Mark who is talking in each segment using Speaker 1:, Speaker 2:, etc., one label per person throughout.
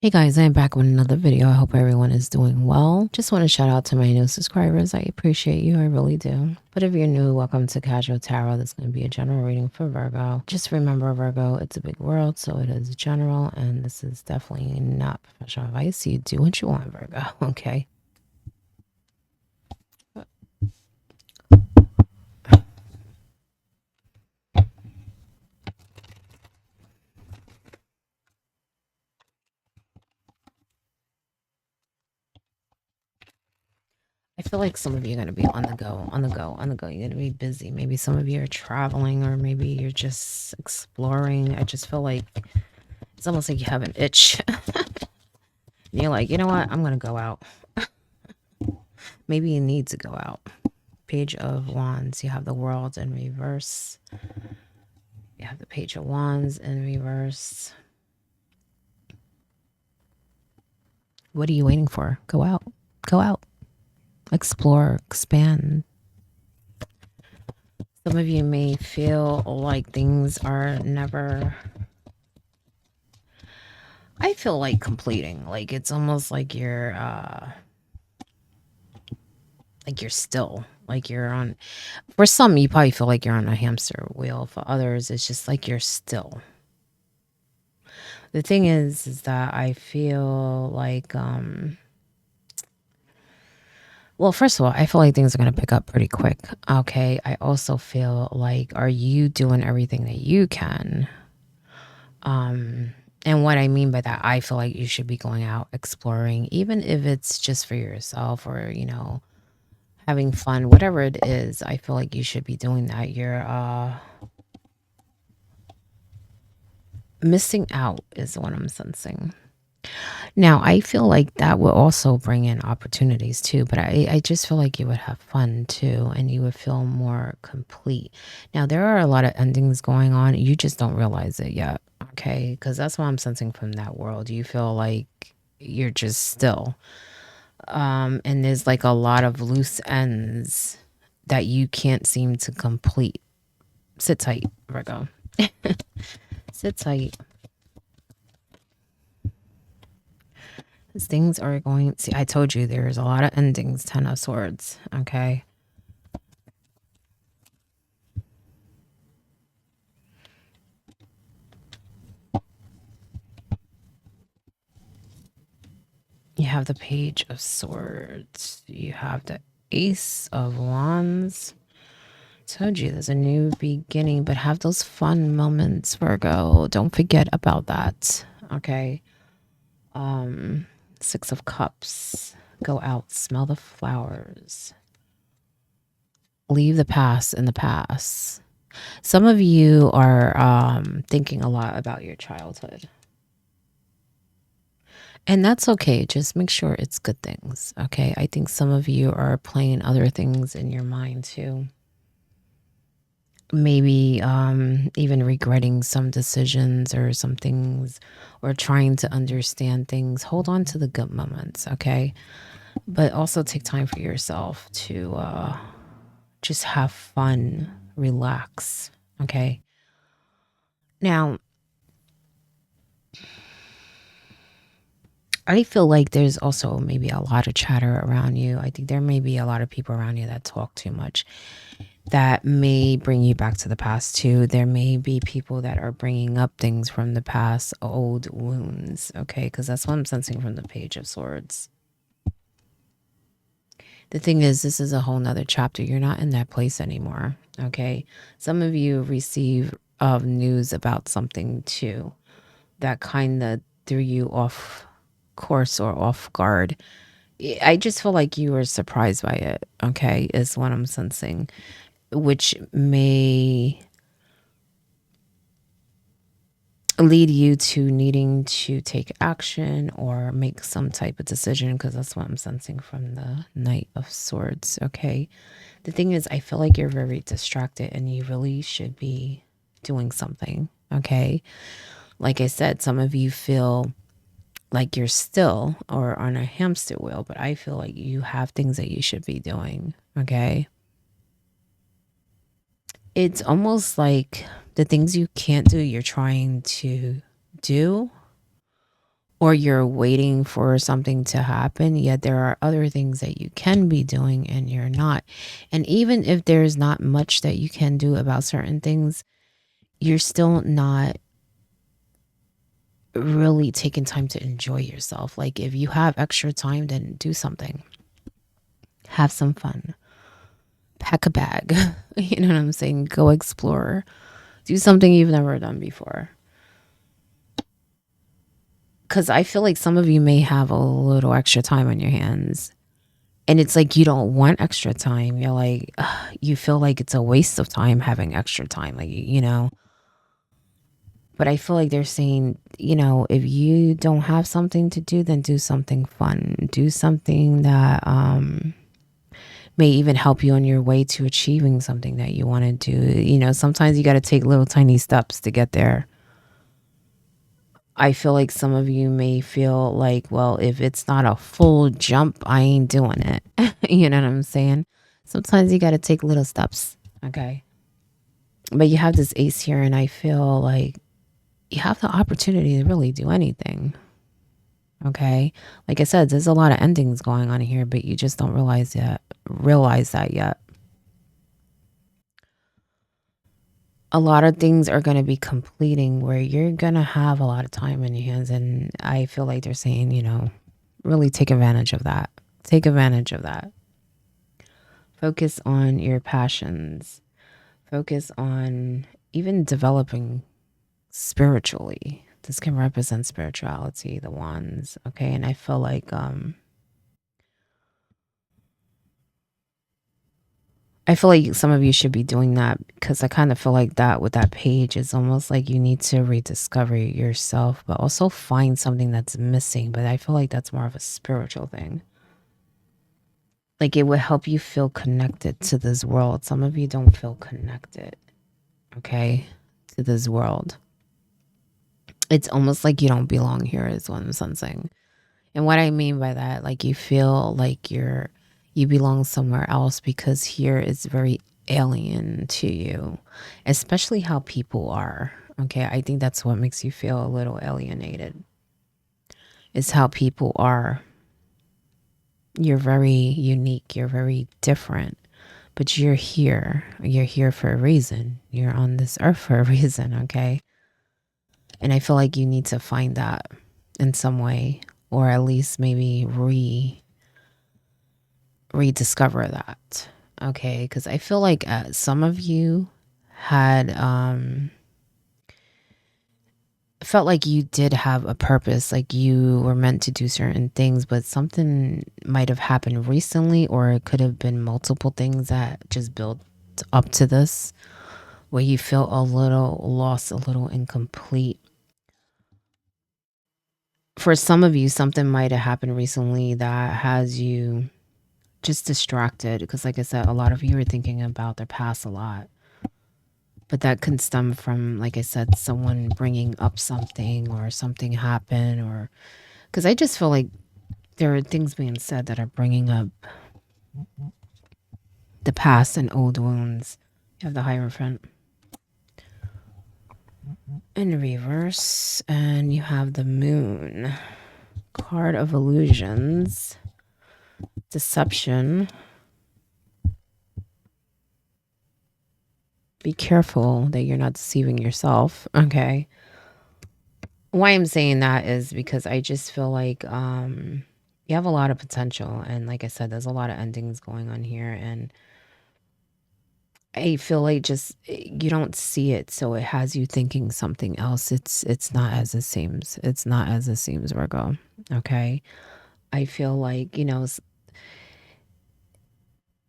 Speaker 1: Hey guys, I'm back with another video. I hope everyone is doing well. Just want to shout out to my new subscribers. I appreciate you. I really do. But if you're new, welcome to Casual Tarot. This is going to be a general reading for Virgo. Just remember, Virgo, it's a big world, so it is general, and this is definitely not professional advice. You do what you want, Virgo, okay? I feel like some of you are going to be on the go, on the go, on the go. You're going to be busy. Maybe some of you are traveling, or maybe you're just exploring. I just feel like it's almost like you have an itch. And you're like, you know what? I'm going to go out. Maybe you need to go out. Page of Wands. You have the World in reverse. You have the Page of Wands in reverse. What are you waiting for? Go out. Go out. Explore. Expand. Some of you may feel like things are never... I feel like completing. Like it's almost like you're still. Like you're on... For some, you probably feel like you're on a hamster wheel. For others, it's just like you're still. The thing is that I feel like, well, first of all, I feel like things are going to pick up pretty quick. Okay. I also feel like, are you doing everything that you can? And what I mean by that, I feel like you should be going out exploring, even if it's just for yourself or, having fun, whatever it is. I feel like you should be doing that. You're, missing out is what I'm sensing. Now, I feel like that will also bring in opportunities too, but I just feel like you would have fun too, and you would feel more complete. Now, there are a lot of endings going on. You just don't realize it yet, okay? Because that's what I'm sensing from that world. You feel like you're just still. And there's like a lot of loose ends that you can't seem to complete. Sit tight, Virgo. Sit tight. Things are going... See, I told you there's a lot of endings. 10 of Swords. Okay. You have the Page of Swords. You have the Ace of Wands. Told you there's a new beginning, but have those fun moments, Virgo. Don't forget about that. Okay. Six of Cups. Go out, smell the flowers. Leave the past in the past. Some of you are thinking a lot about your childhood. And that's okay. Just make sure it's good things. Okay. I think some of you are playing other things in your mind too. Maybe even regretting some decisions or some things, or trying to understand things. Hold on to the good moments. Okay. But also take time for yourself to just have fun, relax. Okay. Now, I feel like there's also maybe a lot of chatter around you. I think there may be a lot of people around you that talk too much. That may bring you back to the past too. There may be people that are bringing up things from the past, old wounds. Okay, because that's what I'm sensing from the Page of Swords. The thing is, this is a whole nother chapter. You're not in that place anymore. Okay, some of you receive news about something too that kind of threw you off course or off guard. I just feel like you were surprised by it. Okay, is what I'm sensing, which may lead you to needing to take action or make some type of decision, because that's what I'm sensing from the Knight of Swords. Okay. The thing is, I feel like you're very distracted and you really should be doing something. Okay. Like I said, some of you feel like you're still or on a hamster wheel, but I feel like you have things that you should be doing. Okay. It's almost like the things you can't do, you're trying to do, or you're waiting for something to happen, yet there are other things that you can be doing and you're not. And even if there's not much that you can do about certain things, you're still not really taking time to enjoy yourself. Like if you have extra time, then do something. Have some fun. Pack a bag. You know what I'm saying? Go explore. Do something you've never done before. Because I feel like some of you may have a little extra time on your hands. And it's like you don't want extra time. You're like, ugh, you feel like it's a waste of time having extra time. Like, you know. But I feel like they're saying, you know, if you don't have something to do, then do something fun. Do something that may even help you on your way to achieving something that you want to do. You know, sometimes you got to take little tiny steps to get there. I feel like some of you may feel like, well, if it's not a full jump, I ain't doing it. You know what I'm saying? Sometimes you got to take little steps. Okay. But you have this ace here, and I feel like you have the opportunity to really do anything. Okay. Like I said, there's a lot of endings going on here, but you just don't realize that yet. A lot of things are going to be completing where you're going to have a lot of time in your hands. And I feel like they're saying, you know, really take advantage of that. Take advantage of that. Focus on your passions. Focus on even developing spiritually. This can represent spirituality, the wands. Okay. And I feel like, some of you should be doing that because I kind of feel like that with that page is almost like you need to rediscover yourself, but also find something that's missing. But I feel like that's more of a spiritual thing. Like it would help you feel connected to this world. Some of you don't feel connected, okay, to this world. It's almost like you don't belong here, is what I'm sensing. And what I mean by that, like you feel like you belong somewhere else because here is very alien to you, especially how people are. Okay, I think that's what makes you feel a little alienated. Is how people are. You're very unique, you're very different, but you're here. You're here for a reason. You're on this earth for a reason, okay? And I feel like you need to find that in some way, or at least maybe rediscover that. Okay, because I feel like some of you had felt like you did have a purpose, like you were meant to do certain things, but something might have happened recently, or it could have been multiple things that just built up to this, where you feel a little lost, a little incomplete. For some of you, something might have happened recently that has you just distracted because, like I said, a lot of you are thinking about their past a lot. But that can stem from, like I said, someone bringing up something or something happened, or because I just feel like there are things being said that are bringing up the past and old wounds. You have the Hierophant in reverse, and you have the Moon, card of illusions, deception. Be careful that you're not deceiving yourself. Okay. Why I'm saying that is because I just feel like you have a lot of potential, and like I said, there's a lot of endings going on here, and I feel like just you don't see it, so it has you thinking something else. It's not as it seems. It's not as it seems, Virgo. Okay. I feel like,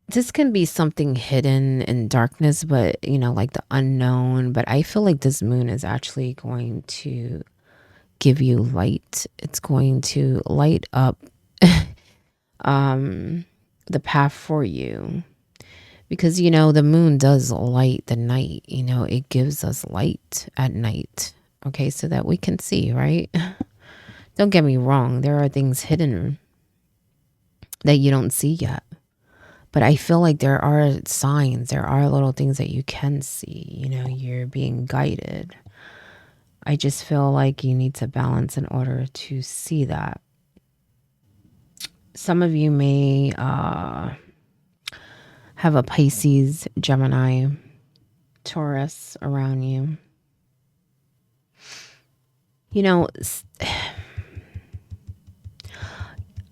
Speaker 1: this can be something hidden in darkness, but like the unknown. But I feel like this moon is actually going to give you light. It's going to light up the path for you. Because, the moon does light the night. It gives us light at night. Okay, so that we can see, right? Don't get me wrong. There are things hidden that you don't see yet. But I feel like there are signs, there are little things that you can see. You're being guided. I just feel like you need to balance in order to see that. Some of you may have a Pisces, Gemini, Taurus around you. You know,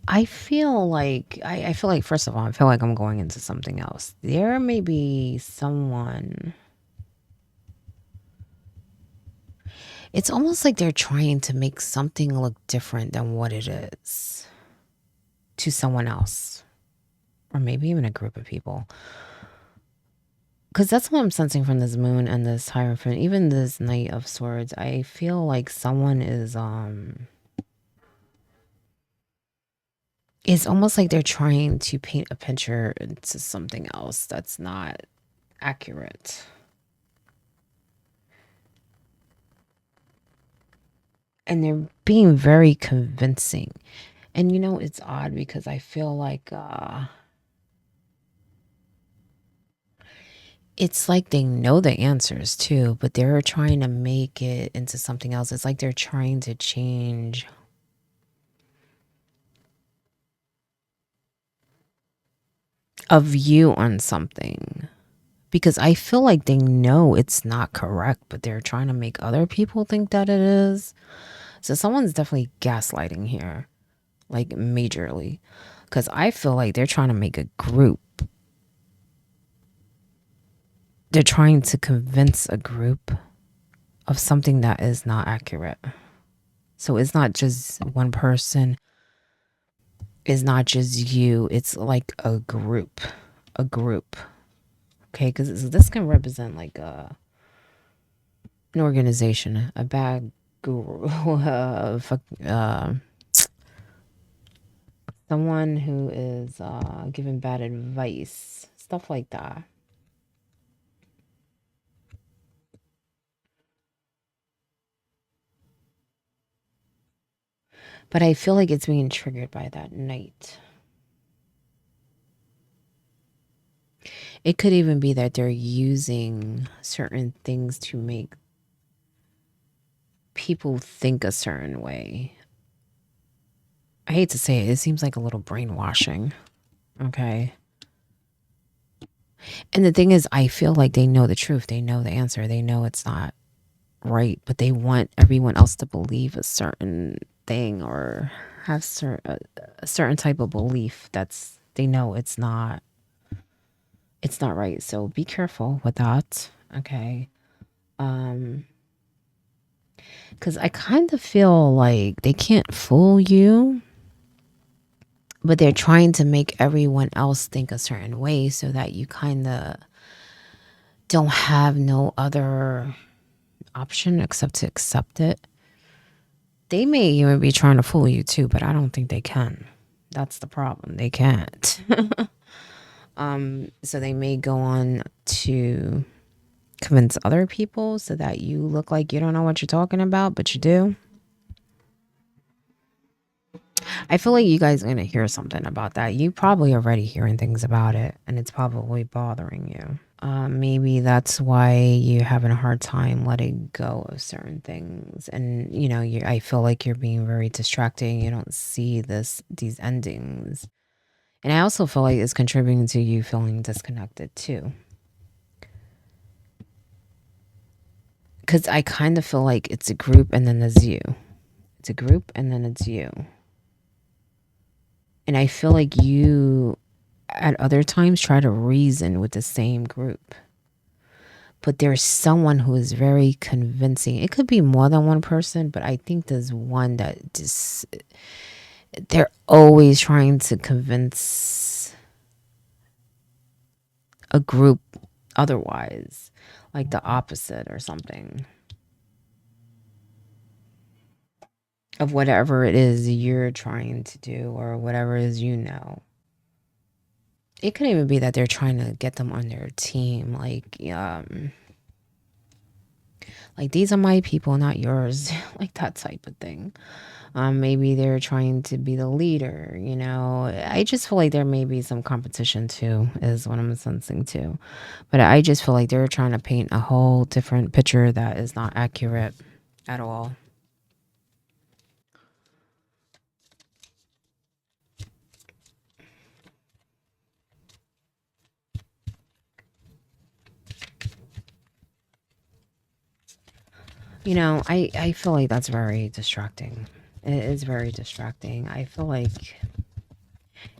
Speaker 1: I feel like first of all, I feel like I'm going into something else. There may be someone. It's almost like they're trying to make something look different than what it is to someone else, or maybe even a group of people. Because that's what I'm sensing from this moon and this Hierophant, even this Knight of Swords. I feel like someone is it's almost like they're trying to paint a picture into something else that's not accurate. And they're being very convincing. And you know, it's odd because I feel like it's like they know the answers too, but they're trying to make it into something else. It's like they're trying to change a view on something. Because I feel like they know it's not correct, but they're trying to make other people think that it is. So someone's definitely gaslighting here, like majorly. Because I feel like they're trying to make a group. They're trying to convince a group of something that is not accurate. So it's not just one person, it's not just you, it's like a group. A group. Okay, because this can represent like an organization, a bad guru, someone who is giving bad advice, stuff like that. But I feel like it's being triggered by that night. It could even be that they're using certain things to make people think a certain way. I hate to say it, it seems like a little brainwashing. Okay. And the thing is, I feel like they know the truth. They know the answer. They know it's not right, but they want everyone else to believe a certain thing or have a certain type of belief that's they know it's not right. So be careful with that. Okay. Um cuz I kind of feel like they can't fool you, but they're trying to make everyone else think a certain way so that you kind of don't have no other option except to accept it. They may even be trying to fool you too, but I don't think they can. That's the problem. They can't. So they may go on to convince other people so that you look like you don't know what you're talking about, but you do. I feel like you guys are gonna hear something about that. You probably already hearing things about it, and it's probably bothering you. Maybe that's why you're having a hard time letting go of certain things, and you know, I feel like you're being very distracting. You don't see these endings, and I also feel like it's contributing to you feeling disconnected too. Because I kind of feel like it's a group and then there's you. It's a group and then it's you. And I feel like you, at other times, try to reason with the same group. But there's someone who is very convincing. It could be more than one person, but I think there's one that just, they're always trying to convince a group otherwise, like the opposite or something of whatever it is you're trying to do or whatever it is you know. It could even be that they're trying to get them on their team, like these are my people, not yours, like that type of thing. Maybe they're trying to be the leader, you know. I just feel like there may be some competition too, is what I'm sensing too. But I just feel like they're trying to paint a whole different picture that is not accurate. at all. I feel like that's very distracting. It is very distracting. I feel like,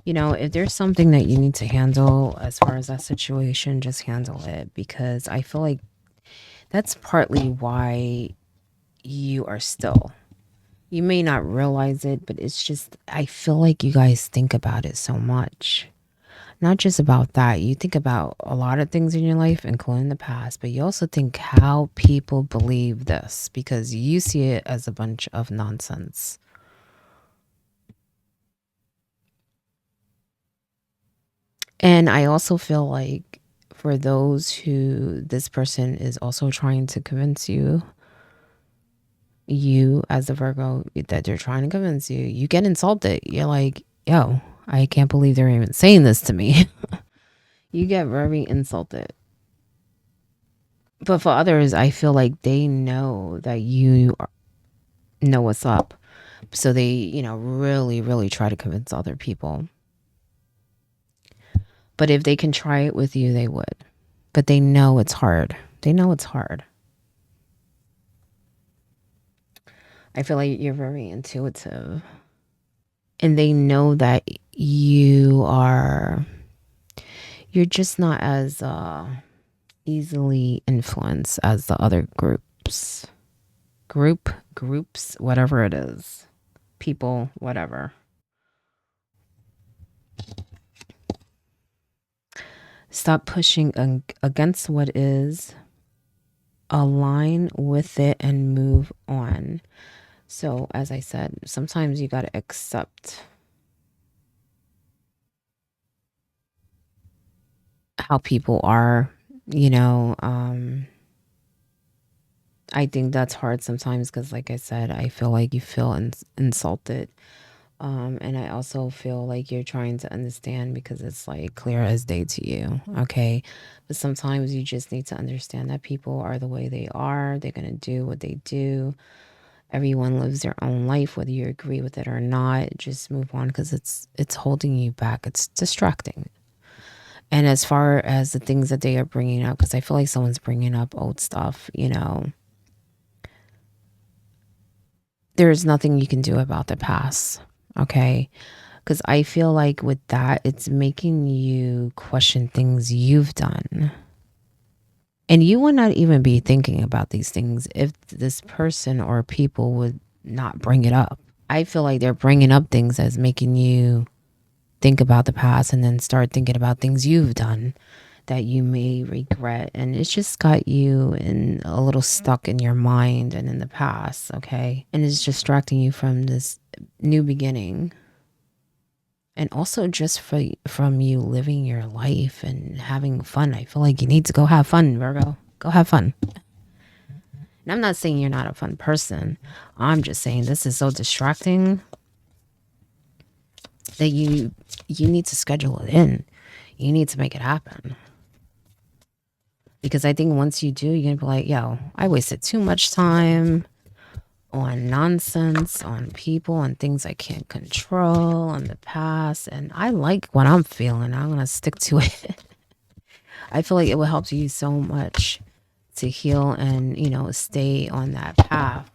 Speaker 1: if there's something that you need to handle as far as that situation, just handle it, because I feel like that's partly why you are still. You may not realize it, but it's just, I feel like you guys think about it so much. Not just about that. You think about a lot of things in your life, including the past, but you also think how people believe this because you see it as a bunch of nonsense. And I also feel like for those who this person is also trying to convince you, you as a Virgo, that they're trying to convince you, you get insulted. You're like, yo, I can't believe they're even saying this to me. You get very insulted. But for others, I feel like they know that know what's up. So they, really, really try to convince other people. But if they can try it with you, they would. But they know it's hard. They know it's hard. I feel like you're very intuitive. And they know that you're just not as easily influenced as the other groups, whatever it is, people, whatever. Stop pushing against what is, align with it, and move on. So, as I said, sometimes you got to accept how people are, you know. I think that's hard sometimes because, like I said, I feel like you feel insulted. And I also feel like you're trying to understand because it's like clear as day to you. Okay. But sometimes you just need to understand that people are the way they are. They're going to do what they do. Everyone lives their own life, whether you agree with it or not. Just move on because it's holding you back. It's distracting. And as far as the things that they are bringing up, because I feel like someone's bringing up old stuff, there's nothing you can do about the past. Okay. Because I feel like with that, it's making you question things you've done. And you would not even be thinking about these things if this person or people would not bring it up. I feel like they're bringing up things as making you think about the past and then start thinking about things you've done that you may regret. And it's just got you in a little stuck in your mind and in the past. Okay. And it's distracting you from this new beginning. And also just from you living your life and having fun. I feel like you need to go have fun, Virgo. Go have fun. And I'm not saying you're not a fun person. I'm just saying this is so distracting that you need to schedule it in. You need to make it happen. Because I think once you do, you're gonna be like, yo, I wasted too much time on nonsense, on people, on things I can't control, on the past. And I like what I'm feeling. I'm going to stick to it. I feel like it will help you so much to heal and, stay on that path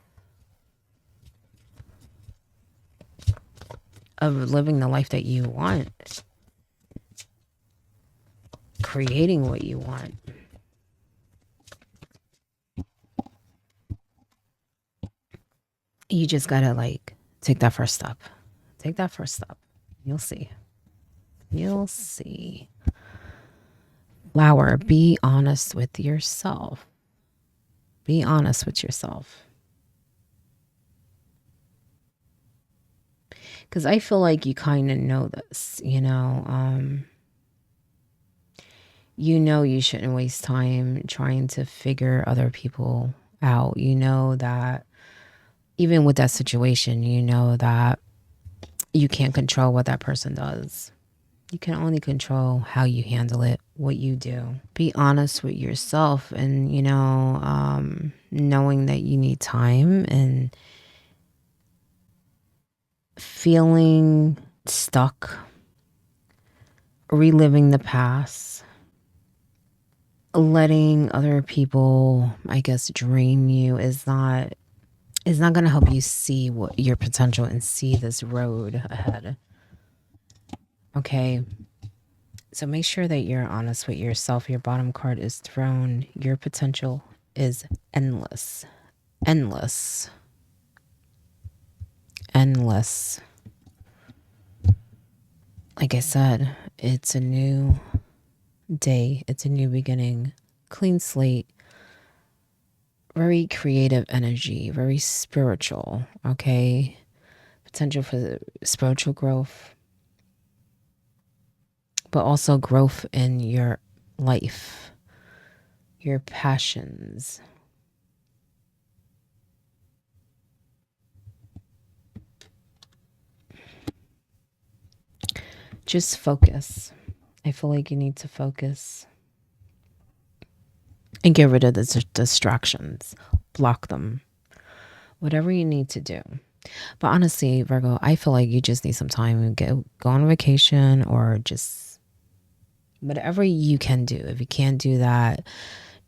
Speaker 1: of living the life that you want, creating what you want. You just got to take that first step. Take that first step. You'll see. You'll see. Flower, be honest with yourself. Be honest with yourself. Because I feel like you kind of know this, you shouldn't waste time trying to figure other people out. You know that even with that situation, you know that you can't control what that person does. You can only control how you handle it what you do. Be honest with yourself and, knowing that you need time and feeling stuck, reliving the past, letting other people, I guess, drain you is not going to help you see what your potential and see this road ahead. Okay. So make sure that you're honest with yourself. Your bottom card is throne. Your potential is endless. Endless. Endless. Like I said, it's a new day. It's a new beginning. Clean slate. Very creative energy. Very spiritual. Okay. Potential for spiritual growth, but also growth in your life, your passions. Just focus. I feel like you need to focus and get rid of the distractions, block them, whatever you need to do. But honestly, Virgo, I feel like you just need some time to go on vacation or just whatever you can do. If you can't do that,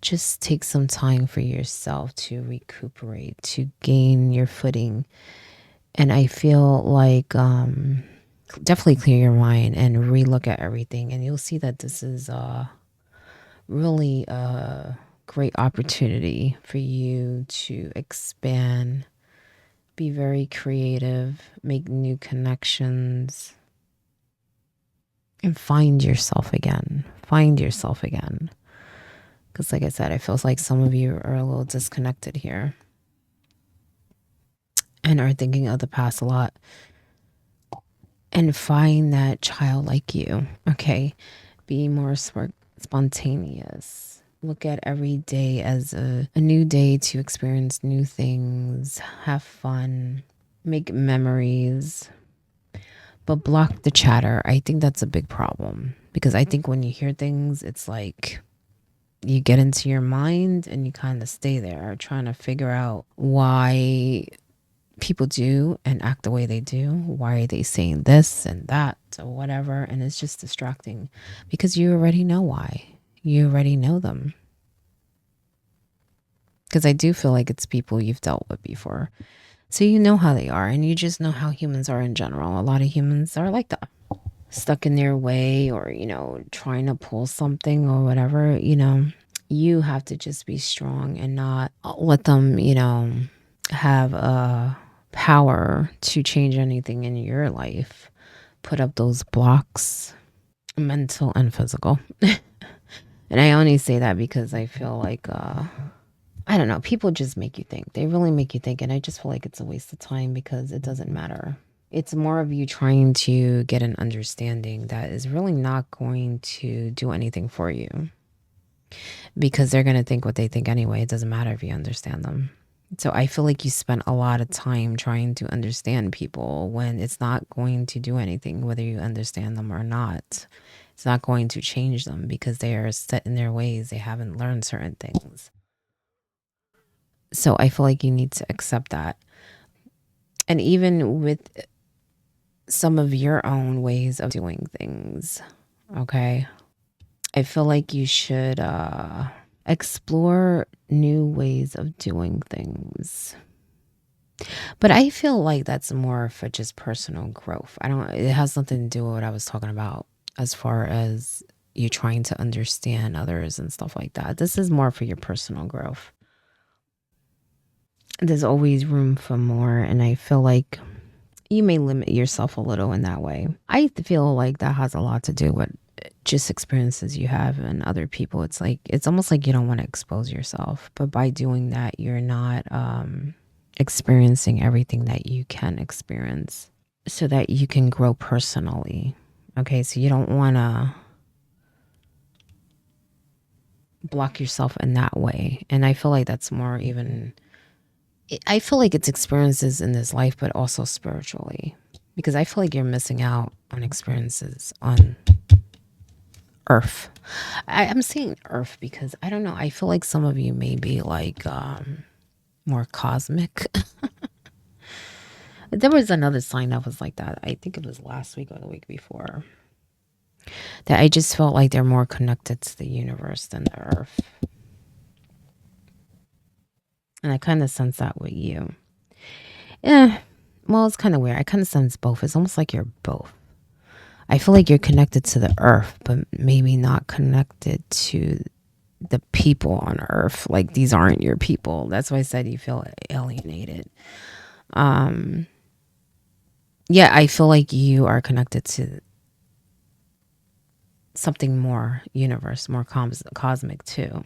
Speaker 1: just take some time for yourself to recuperate, to gain your footing. And I feel like definitely clear your mind and relook at everything. And you'll see that this is really a great opportunity for you to expand, be very creative, make new connections, and find yourself again. Find yourself again. Because, like I said, it feels like some of you are a little disconnected here and are thinking of the past a lot. And find that child like you. Okay. Be more spontaneous. Look at every day as a new day to experience new things, have fun, make memories, but block the chatter. I think that's a big problem because I think when you hear things, it's like you get into your mind and you kind of stay there trying to figure out why people do and act the way they do. Why are they saying this and that or whatever? And it's just distracting because you already know why. You already know them. Because I do feel like it's people you've dealt with before. So you know how they are and you just know how humans are in general. A lot of humans are like that. Stuck in their way or, trying to pull something or whatever, you have to just be strong and not let them, have a power to change anything in your life. Put up those blocks, mental and physical. And I only say that because I feel like I don't know, people just make you think. They really make you think, and I just feel like it's a waste of time because it doesn't matter. It's more of you trying to get an understanding that is really not going to do anything for you because they're going to think what they think anyway. It doesn't matter if you understand them. So I feel like you spent a lot of time trying to understand people when it's not going to do anything, whether you understand them or not. It's not going to change them because they are set in their ways. They haven't learned certain things. So I feel like you need to accept that. And even with some of your own ways of doing things, okay? I feel like you should explore new ways of doing things. But I feel like that's more for just personal growth. It has nothing to do with what I was talking about as far as you trying to understand others and stuff like that. This is more for your personal growth. There's always room for more. And I feel like you may limit yourself a little in that way. I feel like that has a lot to do with just experiences you have and other people. It's almost like you don't want to expose yourself. But by doing that, you're not experiencing everything that you can experience so that you can grow personally. Okay, so you don't want to block yourself in that way. And I feel like that's more even, I feel like it's experiences in this life, but also spiritually. Because I feel like you're missing out on experiences, on Earth. I'm saying Earth because I don't know. I feel like some of you may be like more cosmic. There was another sign that was like that. I think it was last week or the week before. That I just felt like they're more connected to the universe than the Earth. And I kind of sense that with you. Yeah. Well, it's kind of weird. I kind of sense both. It's almost like you're both. I feel like you're connected to the earth, but maybe not connected to the people on earth. Like these aren't your people. That's why I said you feel alienated. Um, yeah, I feel like you are connected to something more universe, more cosmic too.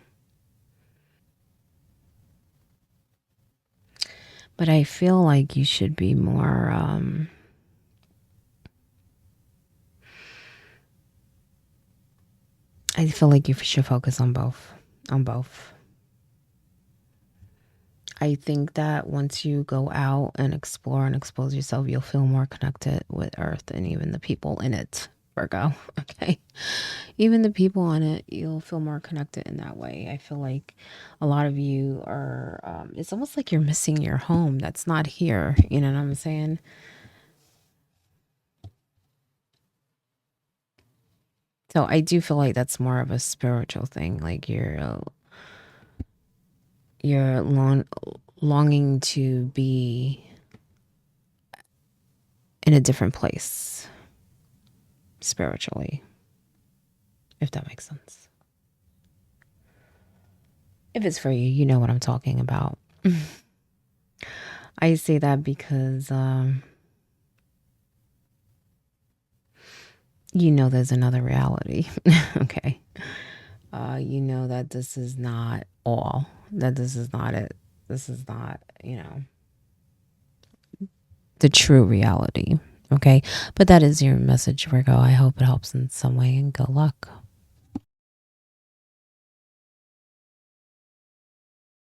Speaker 1: But I feel like you should be more. I feel like you should focus on both. On both. I think that once you go out and explore and expose yourself, you'll feel more connected with Earth and even the people in it, Virgo. Okay. Even the people on it, you'll feel more connected in that way. I feel like a lot of you are, it's almost like you're missing your home that's not here. You know what I'm saying? So I do feel like that's more of a spiritual thing. Like you're longing to be in a different place spiritually, if that makes sense. If it's for you, you know what I'm talking about. I say that because you know there's another reality. Okay. You know that this is not all, that this is not it. This is not, the true reality. Okay. But that is your message, Virgo. I hope it helps in some way and good luck.